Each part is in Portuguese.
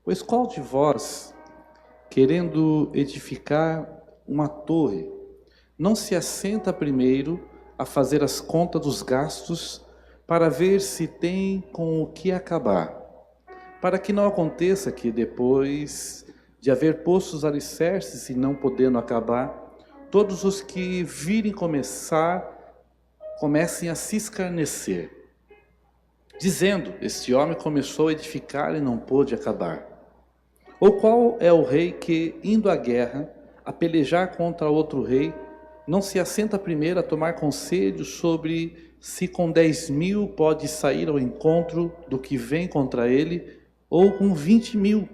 Pois qual de vós, querendo edificar uma torre, não se assenta primeiro a fazer as contas dos gastos para ver se tem com o que acabar, para que não aconteça que depois de haver posto os alicerces e não podendo acabar, todos os que virem comecem a se escarnecer, dizendo: este homem começou a edificar e não pôde acabar. Ou qual é o rei que, indo à guerra, a pelejar contra outro rei, não se assenta primeiro a tomar conselho sobre se com 10.000 pode sair ao encontro do que vem contra ele, ou com 20.000?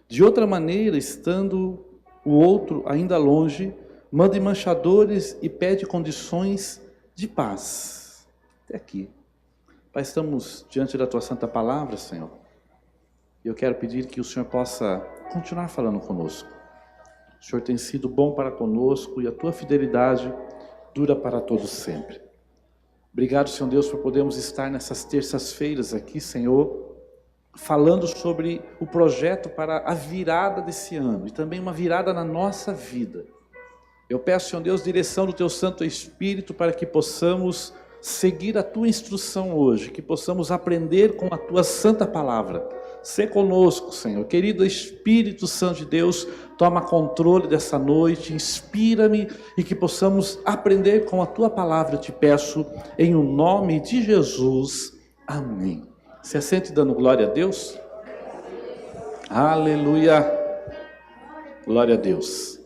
De outra maneira, estando o outro ainda longe, manda embaixadores e pede condições de paz. Até aqui. Pai, estamos diante da Tua Santa Palavra, Senhor. E eu quero pedir que o Senhor possa continuar falando conosco. O Senhor tem sido bom para conosco e a Tua fidelidade dura para todos sempre. Obrigado, Senhor Deus, por podermos estar nessas terças-feiras aqui, Senhor, falando sobre o projeto para a virada desse ano e também uma virada na nossa vida. Eu peço, Senhor Deus, direção do Teu Santo Espírito para que possamos seguir a Tua instrução hoje, que possamos aprender com a Tua Santa Palavra. Sê conosco, Senhor. Querido Espírito Santo de Deus, toma controle dessa noite, inspira-me e que possamos aprender com a Tua Palavra, eu te peço, em o nome de Jesus. Amém. Se assente dando glória a Deus. Aleluia. Glória a Deus.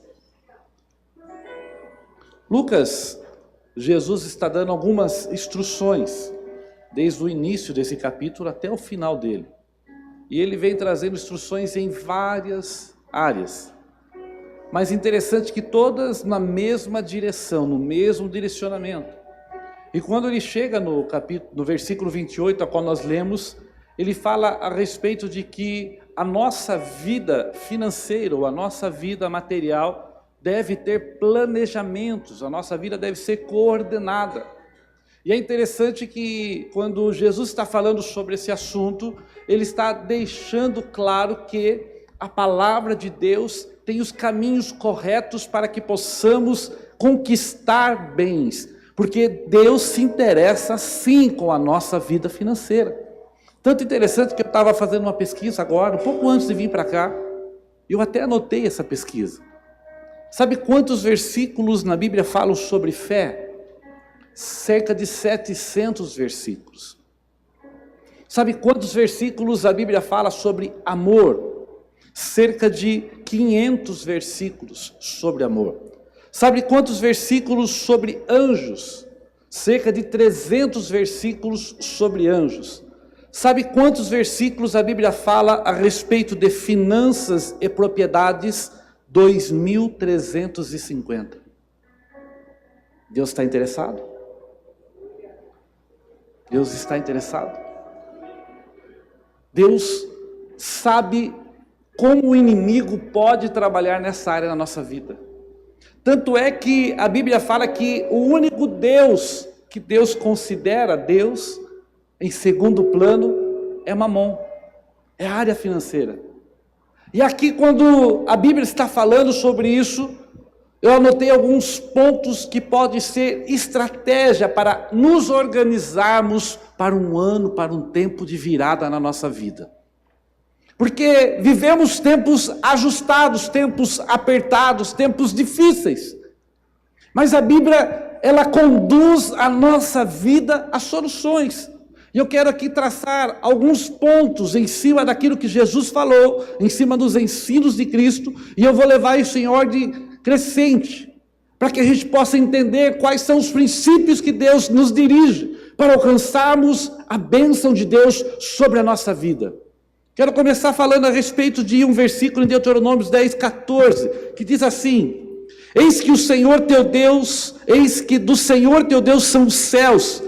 Lucas, Jesus está dando algumas instruções, desde o início desse capítulo até o final dele. E ele vem trazendo instruções em várias áreas. Mas interessante que todas na mesma direção, no mesmo direcionamento. E quando ele chega no versículo 28, a qual nós lemos, ele fala a respeito de que a nossa vida financeira, ou a nossa vida material, deve ter planejamentos, a nossa vida deve ser coordenada. E é interessante que quando Jesus está falando sobre esse assunto, ele está deixando claro que a palavra de Deus tem os caminhos corretos para que possamos conquistar bens, porque Deus se interessa sim com a nossa vida financeira. Tanto interessante que eu estava fazendo uma pesquisa agora, um pouco antes de vir para cá, eu até anotei essa pesquisa. Sabe quantos versículos na Bíblia falam sobre fé? Cerca de 700 versículos. Sabe quantos versículos a Bíblia fala sobre amor? Cerca de 500 versículos sobre amor. Sabe quantos versículos sobre anjos? Cerca de 300 versículos sobre anjos. Sabe quantos versículos a Bíblia fala a respeito de finanças e propriedades? 2.350. Deus está interessado? Deus está interessado? Deus sabe como o inimigo pode trabalhar nessa área da nossa vida. Tanto é que a Bíblia fala que o único Deus que Deus considera Deus em segundo plano é Mamon, é a área financeira. E aqui quando a Bíblia está falando sobre isso, eu anotei alguns pontos que podem ser estratégia para nos organizarmos para um ano, para um tempo de virada na nossa vida. Porque vivemos tempos ajustados, tempos apertados, tempos difíceis. Mas a Bíblia, ela conduz a nossa vida a soluções. E eu quero aqui traçar alguns pontos em cima daquilo que Jesus falou, em cima dos ensinos de Cristo, e eu vou levar isso em ordem crescente, para que a gente possa entender quais são os princípios que Deus nos dirige, para alcançarmos a bênção de Deus sobre a nossa vida. Quero começar falando a respeito de um versículo em Deuteronômio 10:14, que diz assim: eis que o Senhor teu Deus, eis que do Senhor teu Deus são os céus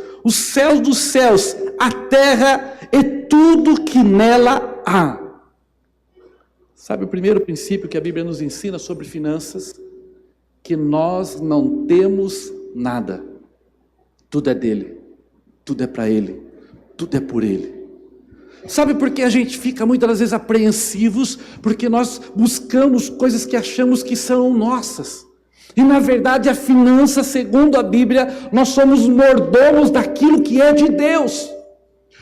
dos céus, a terra e tudo que nela há. Sabe o primeiro princípio que a Bíblia nos ensina sobre finanças? que nós não temos nada. Tudo é dele, tudo é para ele, tudo é por ele. Sabe por que a gente fica muitas das vezes apreensivos? Porque nós buscamos coisas que achamos que são nossas. E na verdade a finança, segundo a Bíblia, nós somos mordomos daquilo que é de Deus.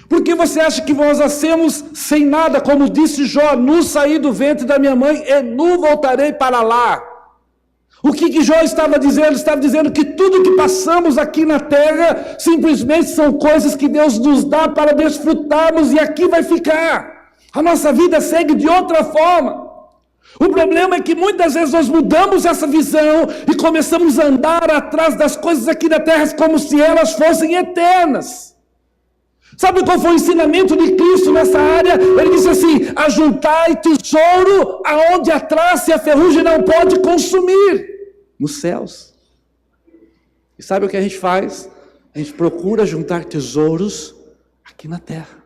Porque você acha que nós nascemos sem nada? Como disse Jó, nu saí do ventre da minha mãe e nu voltarei para lá. O que Jó estava dizendo? Ele estava dizendo que tudo que passamos aqui na terra, simplesmente são coisas que Deus nos dá para desfrutarmos e aqui vai ficar. A nossa vida segue de outra forma. O problema é que muitas vezes nós mudamos essa visão e começamos a andar atrás das coisas aqui na terra como se elas fossem eternas. Sabe qual foi o ensinamento de Cristo nessa área? Ele disse assim: ajuntai tesouro aonde a traça e a ferrugem não pode consumir. Nos céus. E sabe o que a gente faz? A gente procura juntar tesouros aqui na terra.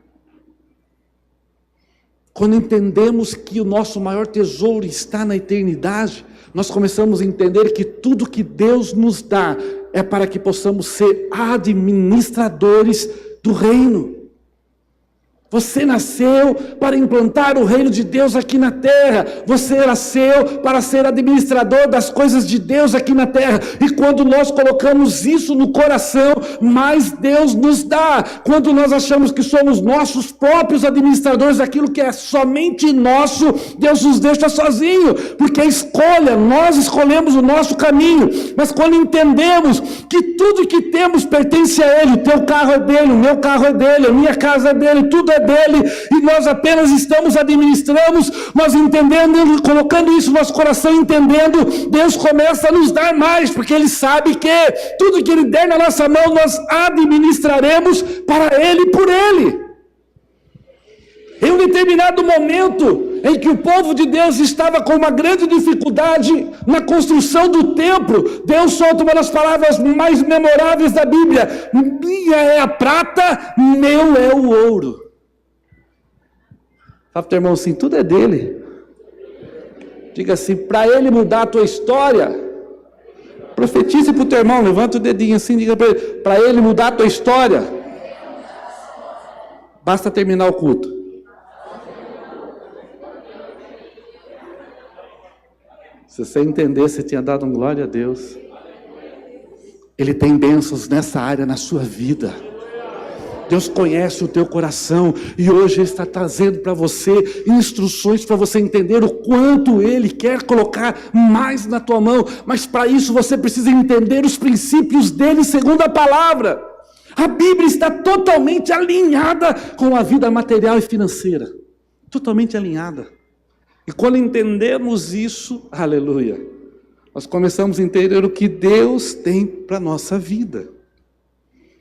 Quando entendemos que o nosso maior tesouro está na eternidade, nós começamos a entender que tudo que Deus nos dá é para que possamos ser administradores do reino. Você nasceu para implantar o reino de Deus aqui na terra. Você nasceu para ser administrador das coisas de Deus aqui na terra. E quando nós colocamos isso no coração, mais Deus nos dá. Quando nós achamos que somos nossos próprios administradores daquilo que é somente nosso, Deus nos deixa sozinho. Porque a escolha, nós escolhemos o nosso caminho. Mas quando entendemos que tudo que temos pertence a Ele, o teu carro é dele, o meu carro é dele, a minha casa é dele, tudo é dele, e nós apenas administramos, nós entendendo, colocando isso no nosso coração, entendendo, Deus começa a nos dar mais, porque Ele sabe que tudo que Ele der na nossa mão, nós administraremos para Ele e por Ele. Em um determinado momento, em que o povo de Deus estava com uma grande dificuldade na construção do templo, Deus solta uma das palavras mais memoráveis da Bíblia: minha é a prata, meu é o ouro. Fala para o teu irmão assim: tudo é dele. Diga assim: para ele mudar a tua história, profetize para o teu irmão, levanta o dedinho assim, diga para ele mudar a tua história, basta terminar o culto. Se você entender, você tinha dado um glória a Deus. Ele tem bênçãos nessa área, na sua vida. Deus conhece o teu coração e hoje Ele está trazendo para você instruções para você entender o quanto Ele quer colocar mais na tua mão. Mas para isso você precisa entender os princípios dEle segundo a palavra. A Bíblia está totalmente alinhada com a vida material e financeira. Totalmente alinhada. E quando entendemos isso, aleluia, nós começamos a entender o que Deus tem para a nossa vida.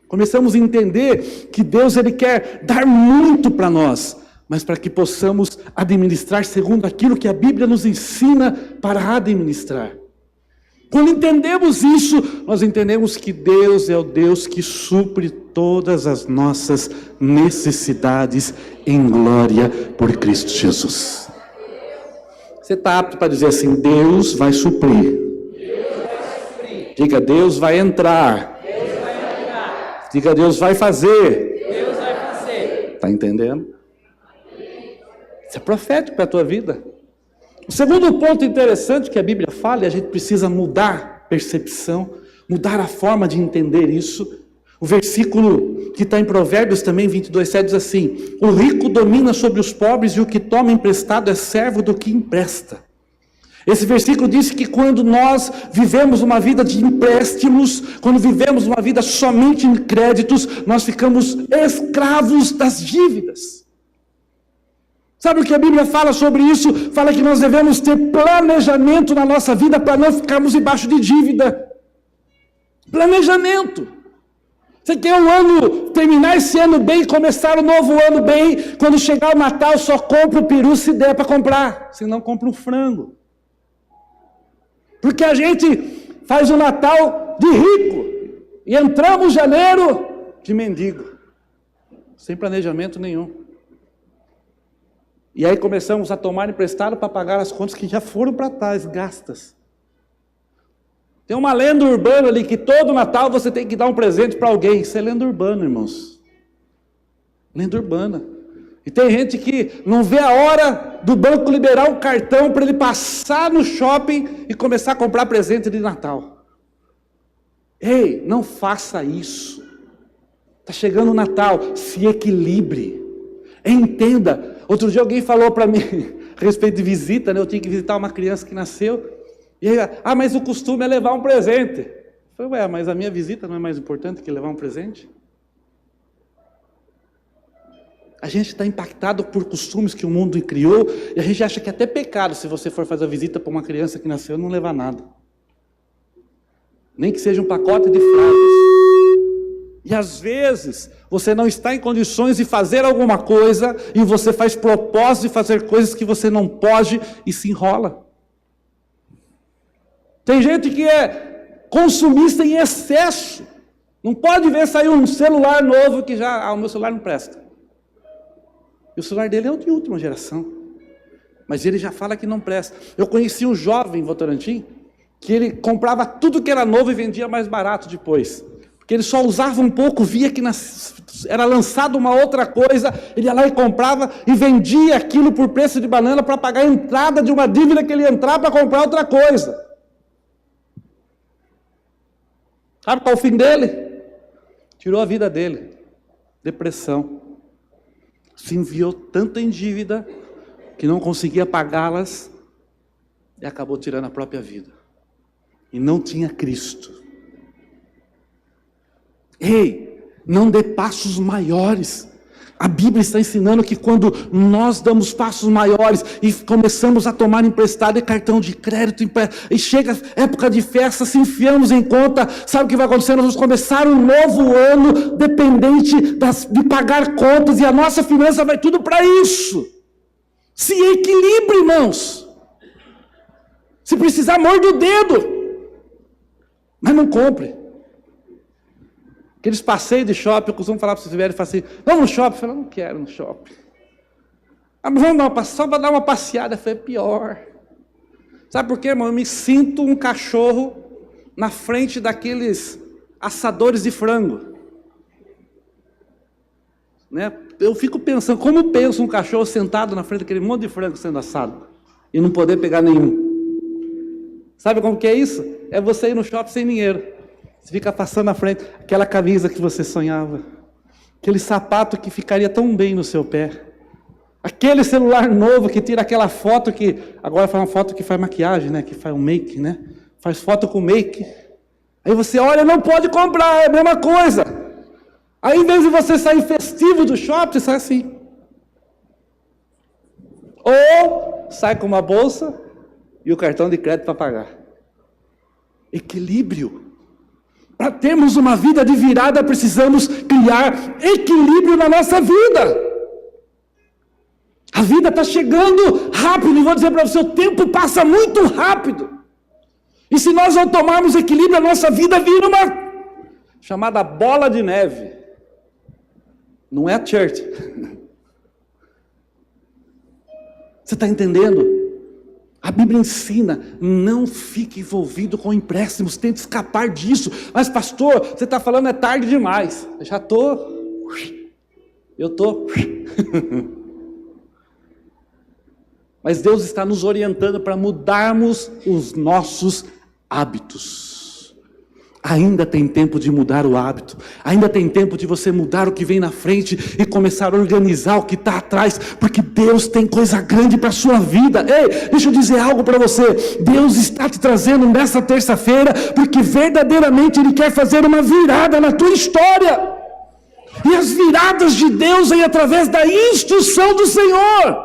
Começamos a entender que Deus Ele quer dar muito para nós, mas para que possamos administrar segundo aquilo que a Bíblia nos ensina para administrar. Quando entendemos isso, nós entendemos que Deus é o Deus que supre todas as nossas necessidades em glória por Cristo Jesus. Você está apto para dizer assim: Deus vai suprir. Diga: Deus vai entrar. Diga: Deus vai fazer. Deus vai fazer. Está entendendo? Isso é profético para a tua vida. O segundo ponto interessante que a Bíblia fala, e a gente precisa mudar a percepção, mudar a forma de entender isso. O versículo que está em Provérbios também, 22:7 diz assim: o rico domina sobre os pobres e o que toma emprestado é servo do que empresta. Esse versículo diz que quando nós vivemos uma vida de empréstimos, quando vivemos uma vida somente em créditos, nós ficamos escravos das dívidas. Sabe o que a Bíblia fala sobre isso? Fala que nós devemos ter planejamento na nossa vida para não ficarmos embaixo de dívida. Planejamento. Você quer terminar esse ano bem, começar o novo ano bem, quando chegar o Natal só compra o peru se der para comprar, senão compra um frango. Porque a gente faz o Natal de rico e entramos janeiro de mendigo, sem planejamento nenhum. E aí começamos a tomar emprestado para pagar as contas que já foram para trás, gastas. Tem uma lenda urbana ali que todo Natal você tem que dar um presente para alguém. Isso é lenda urbana, irmãos. Lenda urbana. E tem gente que não vê a hora do banco liberar um cartão para ele passar no shopping e começar a comprar presente de Natal. Ei, não faça isso. Está chegando o Natal, se equilibre. Entenda. Outro dia alguém falou para mim a respeito de visita, né? Eu tinha que visitar uma criança que nasceu. E aí, mas o costume é levar um presente. Eu falei, mas a minha visita não é mais importante que levar um presente? A gente está impactado por costumes que o mundo criou, e a gente acha que é até pecado se você for fazer a visita para uma criança que nasceu e não levar nada. Nem que seja um pacote de fraldas. E às vezes, você não está em condições de fazer alguma coisa, e você faz propósito de fazer coisas que você não pode, e se enrola. Tem gente que é consumista em excesso. Não pode ver sair um celular novo que já, o meu celular não presta. E o celular dele é o de última geração. Mas ele já fala que não presta. Eu conheci um jovem em Votorantim, que ele comprava tudo que era novo e vendia mais barato depois. Porque ele só usava um pouco, via que era lançado uma outra coisa, ele ia lá e comprava e vendia aquilo por preço de banana para pagar a entrada de uma dívida que ele ia entrar para comprar outra coisa. Sabe qual é o fim dele? Tirou a vida dele. Depressão. Se enviou tanto em dívida que não conseguia pagá-las e acabou tirando a própria vida. E não tinha Cristo. Ei, não dê passos maiores. A Bíblia está ensinando que quando nós damos passos maiores e começamos a tomar emprestado cartão de crédito, e chega época de festa, se enfiamos em conta, sabe o que vai acontecer? Nós vamos começar um novo ano dependente de pagar contas, e a nossa finança vai tudo para isso. Se equilibre, irmãos. Se precisar, morde o dedo. Mas não compre. Aqueles passeios de shopping, eu costumo falar para vocês verem, assim, vamos no shopping? Eu falo, não quero no shopping. Vamos só para dar uma passeada. Eu falei, pior. Sabe por quê, irmão? Eu me sinto um cachorro na frente daqueles assadores de frango. Né? Eu fico pensando, como pensa um cachorro sentado na frente daquele monte de frango sendo assado e não poder pegar nenhum? Sabe como que é isso? É você ir no shopping sem dinheiro. Você fica passando na frente, aquela camisa que você sonhava, aquele sapato que ficaria tão bem no seu pé, aquele celular novo que tira aquela foto que, agora faz uma foto que faz maquiagem, né? Que faz um make, né? Faz foto com make. Aí você olha, não pode comprar, é a mesma coisa. Aí em vez de você sair festivo do shopping, você sai assim. Ou sai com uma bolsa e o cartão de crédito para pagar. Equilíbrio. Para termos uma vida de virada, precisamos criar equilíbrio na nossa vida. A vida está chegando rápido, e vou dizer para você, o tempo passa muito rápido. E se nós não tomarmos equilíbrio, a nossa vida vira uma chamada bola de neve. Não é a church. Você está entendendo? A Bíblia ensina, não fique envolvido com empréstimos, tente escapar disso. Mas pastor, você está falando é tarde demais. Eu já estou. Mas Deus está nos orientando para mudarmos os nossos hábitos. Ainda tem tempo de mudar o hábito. Ainda tem tempo de você mudar o que vem na frente e começar a organizar o que está atrás, porque Deus tem coisa grande para a sua vida. Ei, deixa eu dizer algo para você. Deus está te trazendo nessa terça-feira, porque verdadeiramente Ele quer fazer uma virada na tua história. E as viradas de Deus vêm através da instrução do Senhor.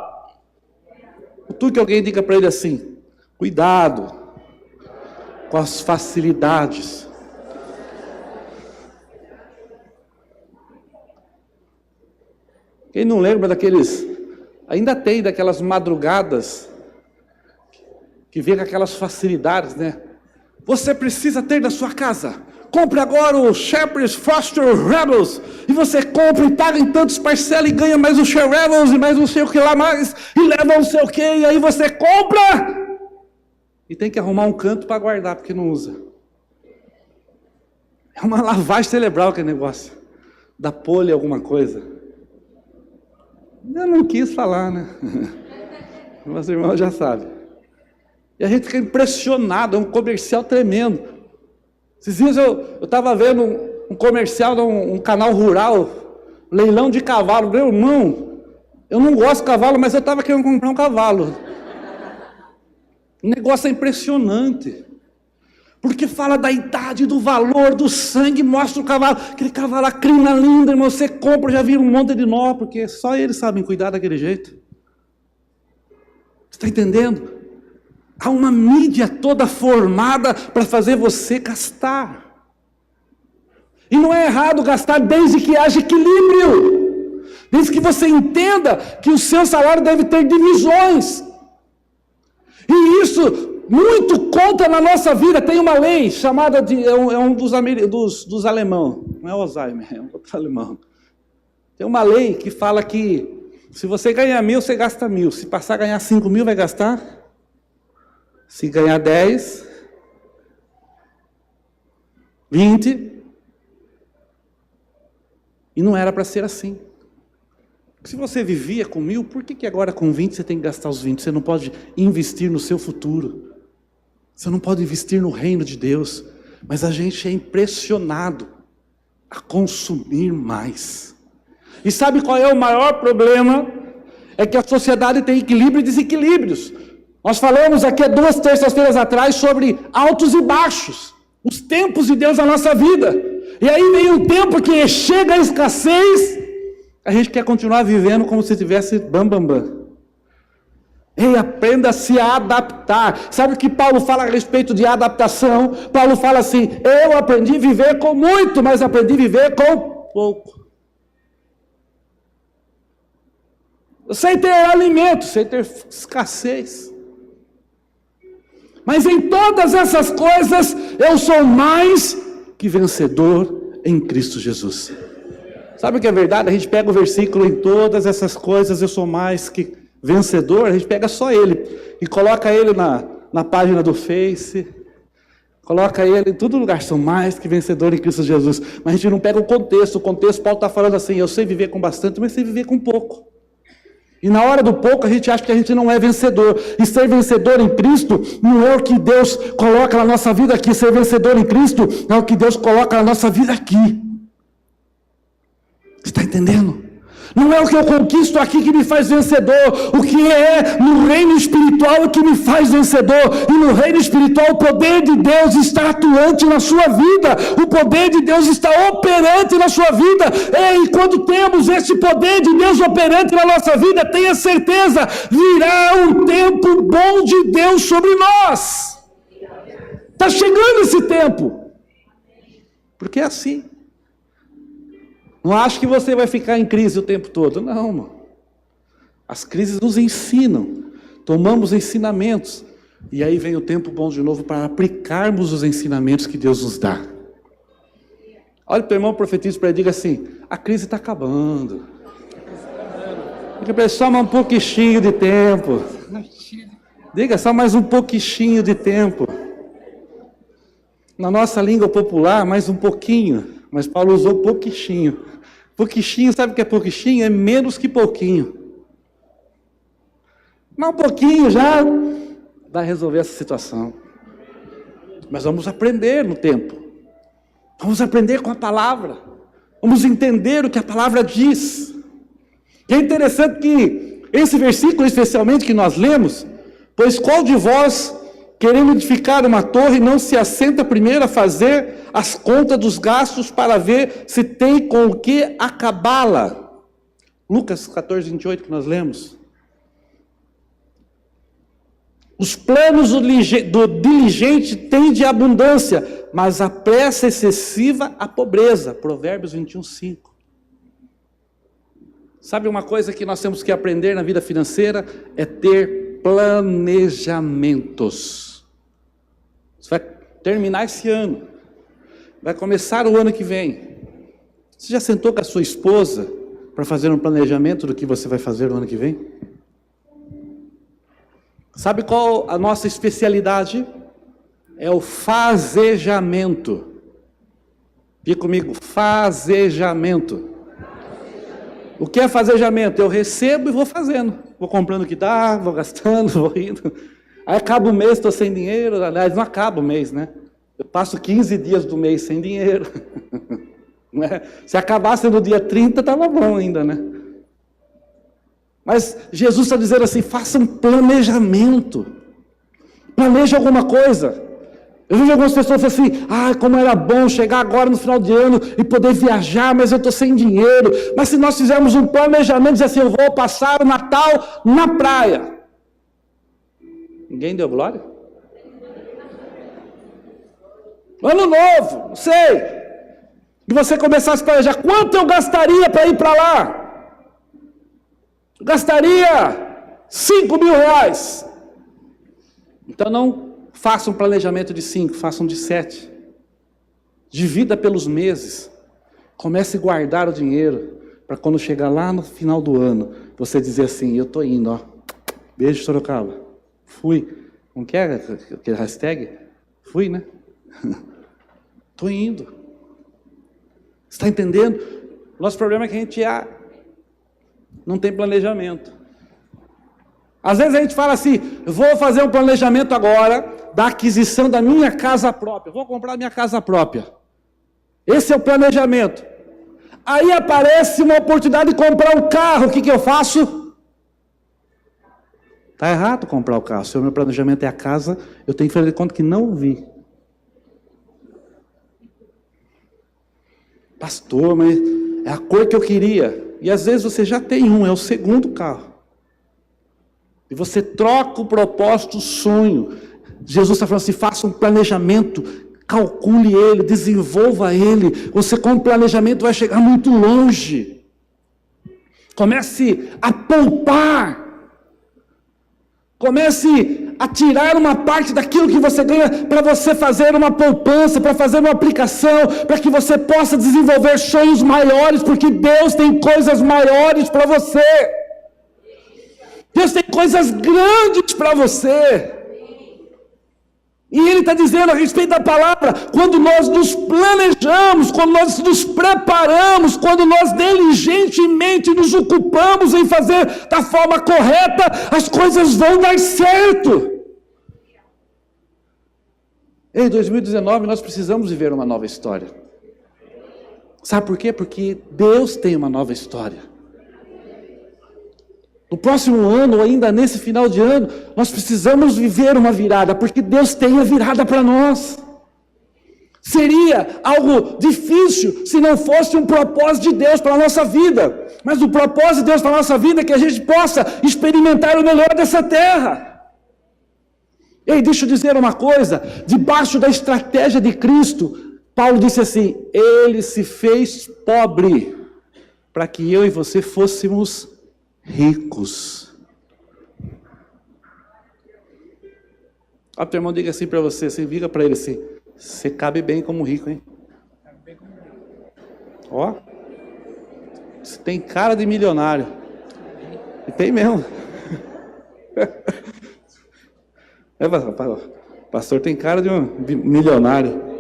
Tudo que alguém diga para ele assim, cuidado com as facilidades. Quem não lembra daqueles, ainda tem daquelas madrugadas, que vem com aquelas facilidades, né? Você precisa ter na sua casa, compre agora o Shepherd's Foster Rebels, e você compra e paga em tantos parcelas e ganha mais o Share Rebels e mais não sei o que lá mais, e leva não sei o que, e aí você compra, e tem que arrumar um canto para guardar, porque não usa. É uma lavagem cerebral aquele negócio. Da pole alguma coisa. Eu não quis falar, né? Mas o irmão já sabe. E a gente fica impressionado, é um comercial tremendo. Esses dias eu estava vendo um comercial de um canal rural, leilão de cavalo. Meu irmão, eu não gosto de cavalo, mas eu estava querendo comprar um cavalo. O negócio é impressionante. Porque fala da idade, do valor, do sangue, mostra o cavalo. Aquele cavalo, a crina linda, irmão, você compra, já vira um monte de nó, porque só eles sabem cuidar daquele jeito. Você está entendendo? Há uma mídia toda formada para fazer você gastar. E não é errado gastar desde que haja equilíbrio. Desde que você entenda que o seu salário deve ter divisões. E isso muito conta na nossa vida. Tem uma lei chamada de... É um dos alemão. Não é Alzheimer, é um outro alemão. Tem uma lei que fala que se você ganhar 1.000, você gasta 1.000. Se passar a ganhar 5.000, vai gastar... Se ganhar 10, 20, e não era para ser assim. Se você vivia com 1.000, por que agora com 20 você tem que gastar os 20? Você não pode investir no seu futuro. Você não pode investir no reino de Deus. Mas a gente é impressionado a consumir mais. E sabe qual é o maior problema? É que a sociedade tem equilíbrio e desequilíbrios. Nós falamos aqui há 2 terças-feiras atrás sobre altos e baixos, os tempos de Deus na nossa vida. E aí vem um tempo que chega a escassez, a gente quer continuar vivendo como se tivesse bam. Ei, aprenda a se adaptar. Sabe o que Paulo fala a respeito de adaptação? Paulo fala assim, eu aprendi a viver com muito, mas aprendi a viver com pouco. Eu sei ter alimento, sei ter escassez. Mas em todas essas coisas, eu sou mais que vencedor em Cristo Jesus. Sabe o que é verdade? A gente pega o versículo em todas essas coisas, eu sou mais que vencedor, a gente pega só ele e coloca ele na página do Face, coloca ele em todo lugar, sou mais que vencedor em Cristo Jesus. Mas a gente não pega o contexto Paulo está falando assim, eu sei viver com bastante, mas sei viver com pouco. E na hora do pouco a gente acha que a gente não é vencedor. E ser vencedor em Cristo não é o que Deus coloca na nossa vida aqui. Ser vencedor em Cristo é o que Deus coloca na nossa vida aqui. Você está entendendo? Não é o que eu conquisto aqui que me faz vencedor. O que é no reino espiritual é que me faz vencedor. E no reino espiritual o poder de Deus está atuante na sua vida. O poder de Deus está operante na sua vida. E quando temos esse poder de Deus operante na nossa vida, tenha certeza, virá um tempo bom de Deus sobre nós. Está chegando esse tempo. Porque é assim. Não acho que você vai ficar em crise o tempo todo. Não, irmão. As crises nos ensinam. Tomamos ensinamentos. E aí vem o tempo bom de novo para aplicarmos os ensinamentos que Deus nos dá. Olha para o irmão, profetiza para ele, diga assim, a crise está acabando. Diga para ele, só mais um pouquinho de tempo. Diga, só mais um pouquinho de tempo. Na nossa língua popular, mais um pouquinho. Mas Paulo usou pouquinho. Pouquinho, sabe o que é pouquinho? É menos que pouquinho. Mas um pouquinho já vai resolver essa situação. Mas vamos aprender no tempo. Vamos aprender com a palavra. Vamos entender o que a palavra diz. E é interessante que esse versículo, especialmente que nós lemos, pois qual de vós, querendo edificar uma torre, não se assenta primeiro a fazer as contas dos gastos para ver se tem com o que acabá-la? Lucas 14, 28 que nós lemos. Os planos do diligente têm de abundância, mas a pressa excessiva a pobreza. Provérbios 21, 5. Sabe uma coisa que nós temos que aprender na vida financeira? É ter planejamentos. Você vai terminar esse ano. Vai começar o ano que vem. Você já sentou com a sua esposa para fazer um planejamento do que você vai fazer no ano que vem? Sabe qual a nossa especialidade? É o fazejamento. Diga comigo, fazejamento. O que é fazejamento? Eu recebo e vou fazendo. Vou comprando o que dá, vou gastando, vou indo. Aí acaba o mês, estou sem dinheiro. Aliás, não acaba o mês, né? Eu passo 15 dias do mês sem dinheiro. Não é? Se acabasse no dia 30, estava bom ainda, né? Mas Jesus está dizendo assim, faça um planejamento. Planeje alguma coisa. Eu vejo algumas pessoas falando assim, como era bom chegar agora no final de ano e poder viajar, mas eu estou sem dinheiro. Mas se nós fizermos um planejamento, dizer assim, eu vou passar o Natal na praia. Ninguém deu glória? Ano novo, não sei. E você começasse a planejar, quanto eu gastaria para ir para lá? Eu gastaria 5 mil reais. Então não faça um planejamento de 5, faça um de 7. Divida pelos meses. Comece a guardar o dinheiro, para quando chegar lá no final do ano, você dizer assim, eu estou indo, ó. Beijo, Sorocaba. Fui. Como que é aquele hashtag? Fui, né? Estou indo. Você está entendendo? Nosso problema é que a gente não tem planejamento. Às vezes a gente fala assim, vou fazer um planejamento agora da aquisição da minha casa própria. Vou comprar minha casa própria. Esse é o planejamento. Aí aparece uma oportunidade de comprar um carro. O que eu faço? Está errado comprar o carro. Se o meu planejamento é a casa, eu tenho que fazer de conta que não vi. Pastor, mas é a cor que eu queria. E às vezes você já tem um, é o segundo carro. E você troca o propósito, o sonho. Jesus está falando assim, faça um planejamento, calcule ele, desenvolva ele. Você com o planejamento vai chegar muito longe. Comece a poupar. Comece a tirar uma parte daquilo que você ganha para você fazer uma poupança, para fazer uma aplicação, para que você possa desenvolver sonhos maiores, porque Deus tem coisas maiores para você. Deus tem coisas grandes para você. E Ele está dizendo a respeito da palavra, quando nós nos planejamos, quando nós nos preparamos, quando nós diligentemente nos ocupamos em fazer da forma correta, as coisas vão dar certo. Em 2019 nós precisamos viver uma nova história. Sabe por quê? Porque Deus tem uma nova história. No próximo ano, ou ainda nesse final de ano, nós precisamos viver uma virada, porque Deus tem a virada para nós. Seria algo difícil se não fosse um propósito de Deus para a nossa vida. Mas o propósito de Deus para a nossa vida é que a gente possa experimentar o melhor dessa terra. Ei, deixa eu dizer uma coisa, debaixo da estratégia de Cristo, Paulo disse assim, Ele se fez pobre, para que eu e você fôssemos ricos. O teu irmão diga assim para você, diga para ele assim, você cabe bem como rico, hein? Ó, você tem cara de milionário. E tem mesmo. O pastor tem cara de um milionário.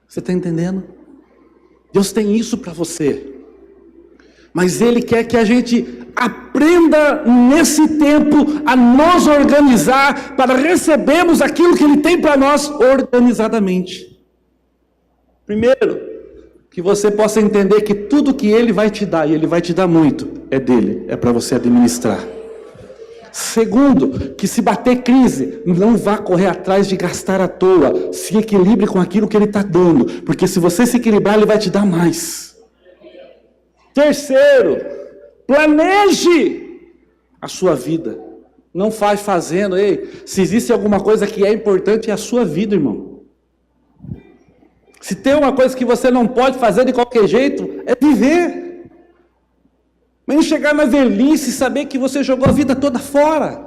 Você está entendendo? Deus tem isso para você. Mas Ele quer que a gente aprenda nesse tempo a nos organizar para recebermos aquilo que Ele tem para nós organizadamente. Primeiro, que você possa entender que tudo que Ele vai te dar, e Ele vai te dar muito, é dele, é para você administrar. Segundo, que se bater crise, não vá correr atrás de gastar à toa. Se equilibre com aquilo que Ele está dando. Porque se você se equilibrar, Ele vai te dar mais. Terceiro, planeje a sua vida. Não faz fazendo. Ei, se existe alguma coisa que é importante, é a sua vida, irmão. Se tem uma coisa que você não pode fazer de qualquer jeito, é viver. Mas chegar na velhice e saber que você jogou a vida toda fora.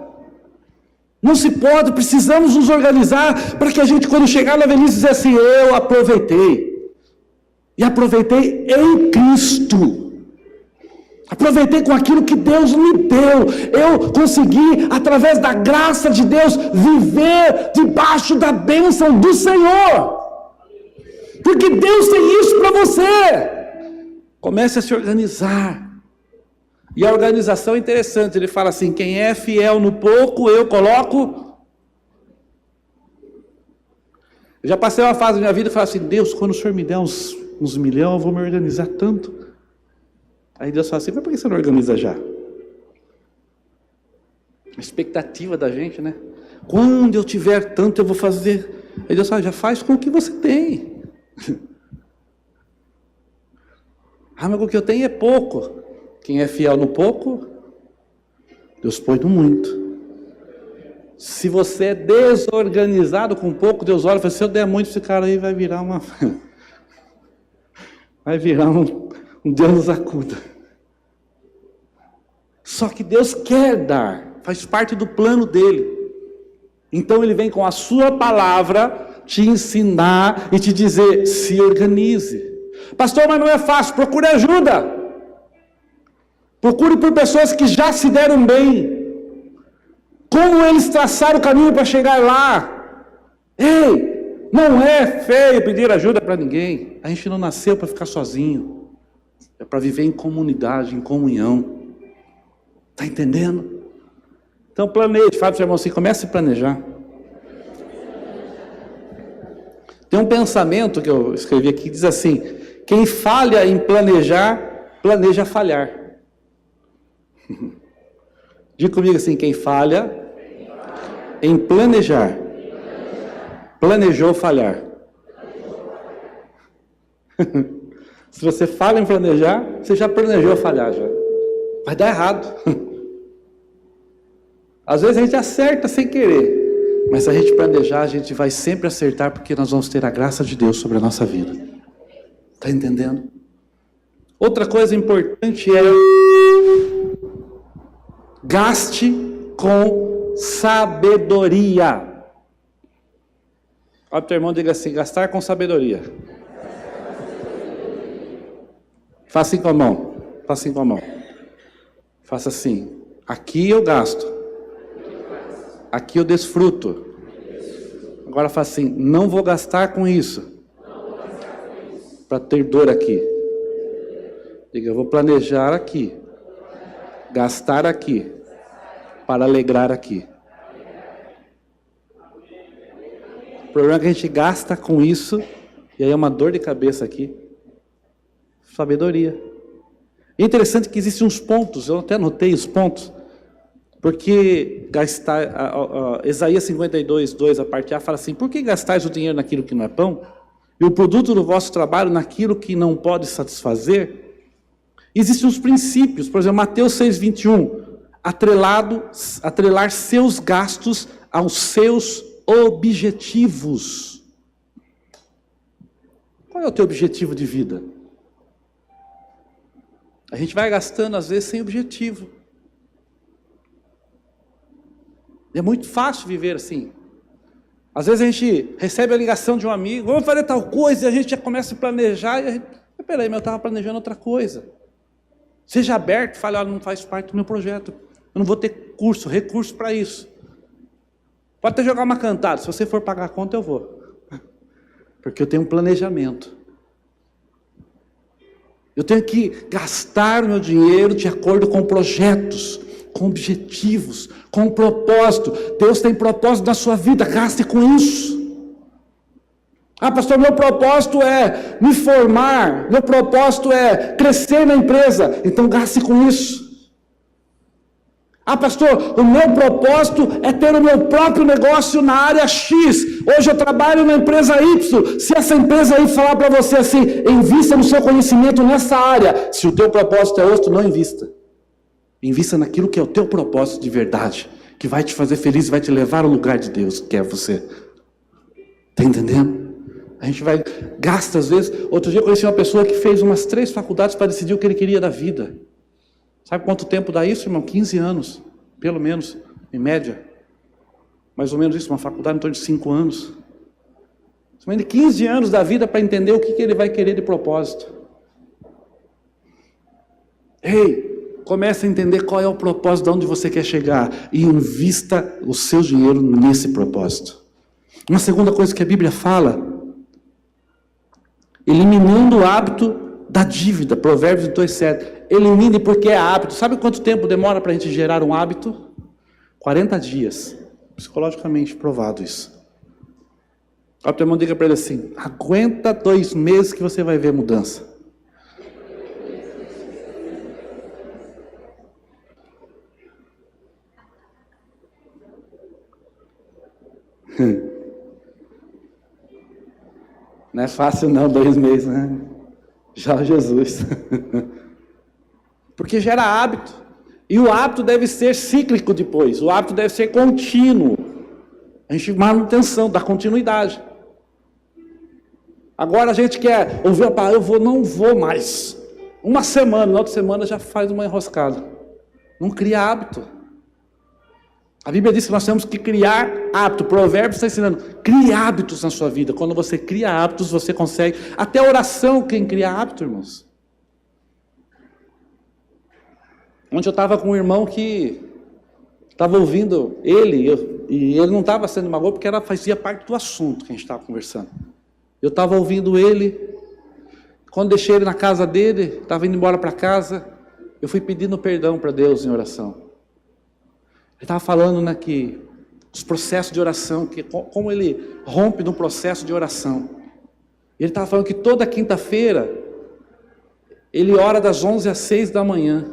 Não se pode, precisamos nos organizar para que a gente, quando chegar na velhice, dizer assim, eu aproveitei. E aproveitei em Cristo. Aproveitei com aquilo que Deus me deu. Eu consegui, através da graça de Deus, viver debaixo da bênção do Senhor. Porque Deus tem isso para você. Comece a se organizar. E a organização é interessante. Ele fala assim: quem é fiel no pouco, eu coloco. Eu já passei uma fase da minha vida e falei assim: Deus, quando o Senhor me der uns milhões, eu vou me organizar tanto. Aí Deus fala assim: mas por que você não organiza já? A expectativa da gente, né? Quando eu tiver tanto, eu vou fazer. Aí Deus fala: já faz com o que você tem. Ah, mas o que eu tenho é pouco. Quem é fiel no pouco, Deus põe no muito. Se você é desorganizado com pouco, Deus olha e fala: se eu der muito, esse cara aí vai virar uma... vai virar um Deus nos acuda. Só que Deus quer dar, faz parte do plano dele. Então ele vem com a sua palavra te ensinar e te dizer: se organize. Pastor, mas não é fácil. Procure ajuda. Procure por pessoas que já se deram bem. Como eles traçaram o caminho para chegar lá. Ei, não é feio pedir ajuda para ninguém. A gente não nasceu para ficar sozinho. É para viver em comunidade, em comunhão. Está entendendo? Então planeje. Fala para o seu irmão assim: comece a planejar. Tem um pensamento que eu escrevi aqui que diz assim: quem falha em planejar, planeja falhar. Diga comigo assim: quem falha em planejar, planejou falhar. Se você falha em planejar, você já planejou falhar já. Vai dar errado. Às vezes a gente acerta sem querer, mas se a gente planejar, a gente vai sempre acertar, porque nós vamos ter a graça de Deus sobre a nossa vida. Está entendendo? Outra coisa importante é: gaste com sabedoria. Olha para o teu irmão e diga assim: gastar com sabedoria. Faça assim com a mão. Faça assim com a mão. Faça assim: aqui eu gasto, aqui eu desfruto. Agora faça assim: não vou gastar com isso para ter dor aqui. Diga: eu vou planejar aqui, gastar aqui, para alegrar aqui. O problema é que a gente gasta com isso, e aí é uma dor de cabeça aqui. Sabedoria. É interessante que existem uns pontos, eu até anotei os pontos, porque Isaías 52, 2, a parte A, fala assim: por que gastais o dinheiro naquilo que não é pão, e o produto do vosso trabalho naquilo que não pode satisfazer? Existem uns princípios, por exemplo, Mateus 6, 21, atrelar seus gastos aos seus objetivos. Qual é o teu objetivo de vida? A gente vai gastando às vezes sem objetivo. É muito fácil viver assim. Às vezes a gente recebe a ligação de um amigo: vamos fazer tal coisa, e a gente já começa a planejar, e a gente: peraí, mas eu estava planejando outra coisa. Seja aberto, fale: olha, não faz parte do meu projeto, eu não vou ter recurso para isso. Pode até jogar uma cantada: se você for pagar a conta, eu vou. Porque eu tenho um planejamento. Eu tenho que gastar o meu dinheiro de acordo com projetos, com objetivos, com propósito. Deus tem propósito na sua vida, gaste com isso. Ah, pastor, meu propósito é me formar, meu propósito é crescer na empresa, então gaste com isso. Ah, pastor, o meu propósito é ter o meu próprio negócio na área X. Hoje eu trabalho na empresa Y. Se essa empresa aí falar para você assim: invista no seu conhecimento nessa área. Se o teu propósito é outro, não invista. Invista naquilo que é o teu propósito de verdade, que vai te fazer feliz e vai te levar ao lugar de Deus, que é você. Está entendendo? A gente gasta às vezes. Outro dia eu conheci uma pessoa que fez umas 3 faculdades para decidir o que ele queria da vida. Sabe quanto tempo dá isso, irmão? 15 anos, pelo menos, em média. Mais ou menos isso, uma faculdade em torno de 5 anos. Mais de 15 anos da vida para entender o que ele vai querer de propósito. Ei, Comece a entender qual é o propósito, de onde você quer chegar, e invista o seu dinheiro nesse propósito. Uma segunda coisa que a Bíblia fala, eliminando o hábito da dívida, Provérbios 2,7. Elimine porque é hábito. Sabe quanto tempo demora para a gente gerar um hábito? 40 dias. Psicologicamente provado isso. O teu irmão diga para ele assim: aguenta 2 meses que você vai ver mudança. Não é fácil não, 2 meses, né? Já Jesus. Porque gera hábito. E o hábito deve ser cíclico depois. O hábito deve ser contínuo. A gente manutenção, dá continuidade. Agora a gente quer ouvir a palavra, não vou mais. Uma semana, na outra semana já faz uma enroscada. Não cria hábito. A Bíblia diz que nós temos que criar hábito. Provérbios está ensinando, crie hábitos na sua vida. Quando você cria hábitos, você consegue. Até oração, quem cria hábito, irmãos. Ontem eu estava com um irmão que estava ouvindo ele, e ele não estava sendo magoado porque fazia parte do assunto que a gente estava conversando. Eu estava ouvindo ele, quando deixei ele na casa dele, estava indo embora para casa, eu fui pedindo perdão para Deus em oração. Ele estava falando, né, que os processos de oração, como ele rompe no processo de oração. Ele estava falando que toda quinta-feira, ele ora das 11 às 6 da manhã.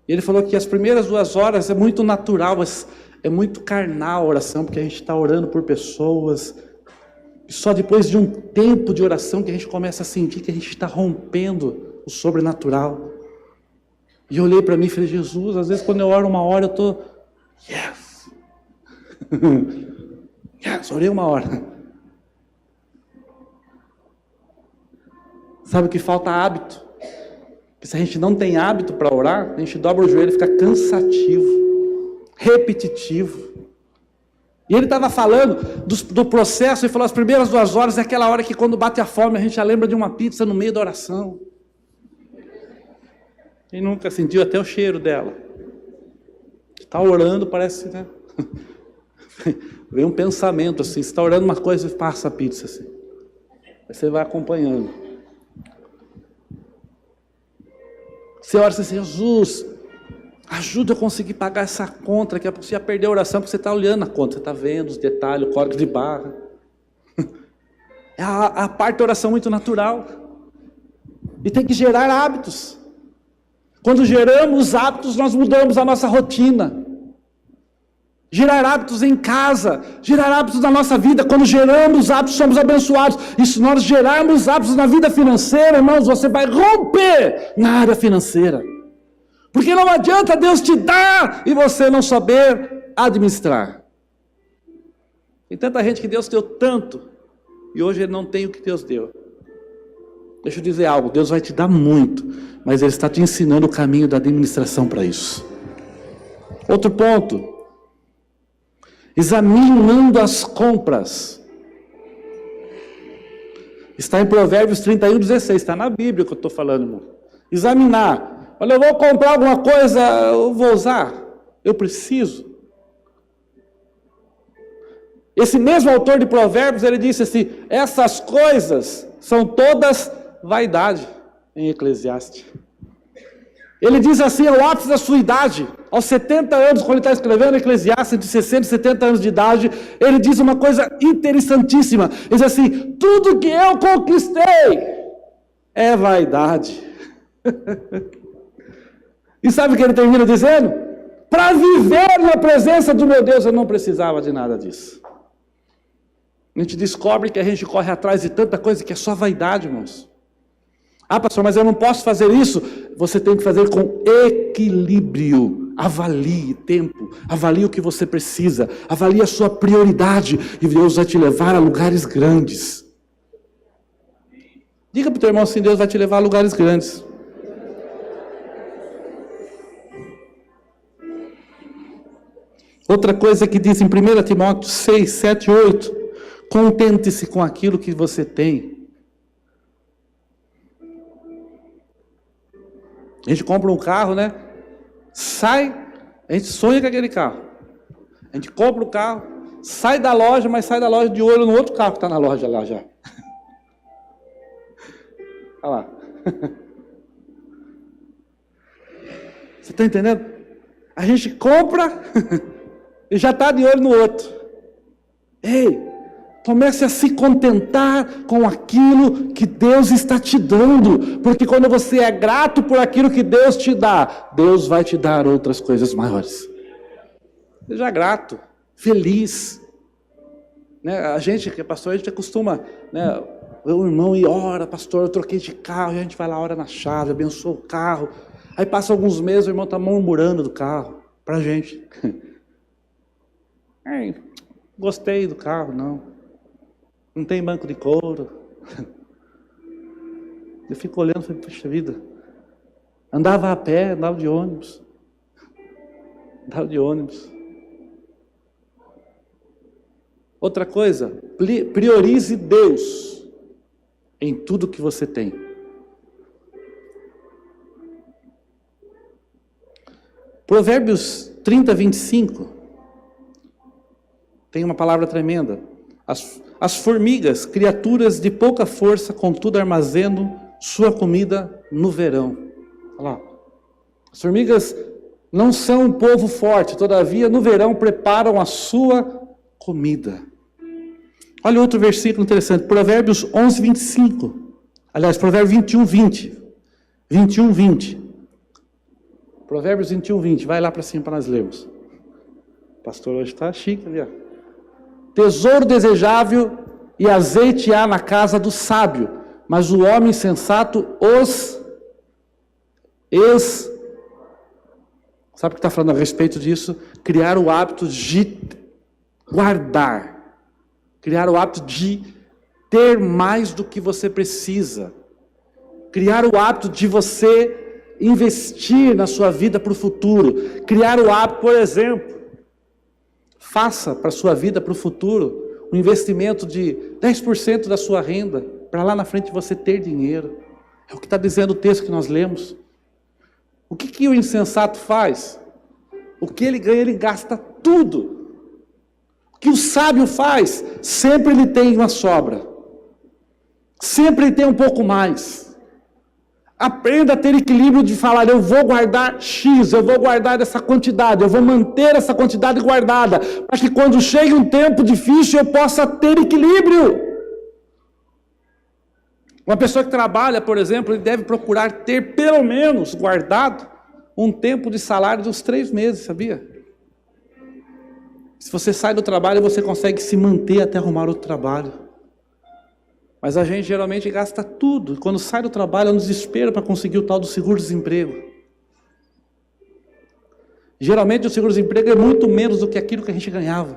Ele falou que as primeiras 2 horas é muito natural, é muito carnal a oração, porque a gente está orando por pessoas. E só depois de um tempo de oração que a gente começa a sentir que a gente está rompendo o sobrenatural. E eu olhei para mim e falei, Jesus, às vezes quando eu oro 1 hora eu estou, yes, yes, orei 1 hora. Sabe o que falta? Hábito. Porque se a gente não tem hábito para orar, a gente dobra o joelho e fica cansativo, repetitivo. E ele estava falando do processo, ele falou, as primeiras 2 horas é aquela hora que quando bate a fome, a gente já lembra de uma pizza no meio da oração. Quem nunca sentiu até o cheiro dela? Está orando, parece, né? Vem um pensamento assim, você está orando uma coisa e passa a pizza assim. Aí você vai acompanhando. Você ora assim, Jesus, ajuda eu a conseguir pagar essa conta, que é para você perder a oração, porque você está olhando a conta, você está vendo os detalhes, o código de barra. É a parte da oração muito natural. E tem que gerar hábitos. Quando geramos hábitos, nós mudamos a nossa rotina. Gerar hábitos em casa, gerar hábitos na nossa vida. Quando geramos hábitos, somos abençoados. E se nós gerarmos hábitos na vida financeira, irmãos, você vai romper na área financeira. Porque não adianta Deus te dar e você não saber administrar. Tem tanta gente que Deus deu tanto e hoje ele não tem o que Deus deu. Deixa eu dizer algo, Deus vai te dar muito, mas Ele está te ensinando o caminho da administração para isso. Outro ponto, examinando as compras. Está em Provérbios 31:16, está na Bíblia que eu estou falando, irmão. Examinar. Olha, eu vou comprar alguma coisa, eu vou usar, eu preciso. Esse mesmo autor de Provérbios, ele disse assim, essas coisas são todas vaidade, em Eclesiastes. Ele diz assim, ao ápice da sua idade, aos 70 anos, quando ele está escrevendo Eclesiastes, de 60 e 70 anos de idade, ele diz uma coisa interessantíssima. Ele diz assim, tudo que eu conquistei é vaidade. E sabe o que ele termina dizendo? Para viver na presença do meu Deus, eu não precisava de nada disso. A gente descobre que a gente corre atrás de tanta coisa que é só vaidade, irmãos. Ah, pastor, mas eu não posso fazer isso. Você tem que fazer com equilíbrio. Avalie tempo, avalie o que você precisa, avalie a sua prioridade e Deus vai te levar a lugares grandes. Diga para o teu irmão assim, Deus vai te levar a lugares grandes. Outra coisa que diz em 1 Timóteo 6, 7, 8, contente-se com aquilo que você tem. A gente compra um carro, né? A gente sonha com aquele carro. A gente compra o carro, sai da loja, mas sai da loja de olho no outro carro que está na loja lá já. Olha lá. Você está entendendo? A gente compra e já está de olho no outro. Ei, comece a se contentar com aquilo que Deus está te dando, porque quando você é grato por aquilo que Deus te dá, Deus vai te dar outras coisas maiores. Seja grato, feliz. Né? A gente que é pastor, a gente acostuma, né? O irmão e ora, pastor, eu troquei de carro, e a gente vai lá, ora na chave, abençoa o carro. Aí passa alguns meses, o irmão está murmurando do carro, pra gente. Gostei do carro, não tem banco de couro. Eu fico olhando e falei, puxa vida, andava a pé, andava de ônibus. Outra coisa, priorize Deus em tudo que você tem. Provérbios 30, 25, tem uma palavra tremenda. As formigas, criaturas de pouca força, contudo armazenam sua comida no verão. Olha lá. As formigas não são um povo forte, todavia no verão preparam a sua comida. Olha outro versículo interessante, Provérbios 11, 25. Aliás, Provérbios 21, 20. 21, 20. Provérbios 21, 20. Vai lá para cima para nós lermos. O pastor hoje está chique ali, ó. Tesouro desejável e azeite há na casa do sábio, mas o homem sensato sabe o que está falando a respeito disso? Criar o hábito de guardar. Criar o hábito de ter mais do que você precisa. Criar o hábito de você investir na sua vida para o futuro. Criar o hábito, por exemplo, faça para a sua vida para o futuro um investimento de 10% da sua renda, para lá na frente você ter dinheiro. É o que está dizendo o texto que nós lemos. O que o insensato faz? O que ele ganha, ele gasta tudo. O que o sábio faz? Sempre ele tem uma sobra. Sempre ele tem um pouco mais. Aprenda a ter equilíbrio de falar, eu vou guardar X, eu vou guardar essa quantidade, eu vou manter essa quantidade guardada, para que quando chegue um tempo difícil eu possa ter equilíbrio. Uma pessoa que trabalha, por exemplo, ele deve procurar ter pelo menos guardado um tempo de salário de uns 3 meses, sabia? Se você sai do trabalho, você consegue se manter até arrumar outro trabalho. Mas a gente geralmente gasta tudo. Quando sai do trabalho, é um desespero para conseguir o tal do seguro-desemprego. Geralmente o seguro-desemprego é muito menos do que aquilo que a gente ganhava.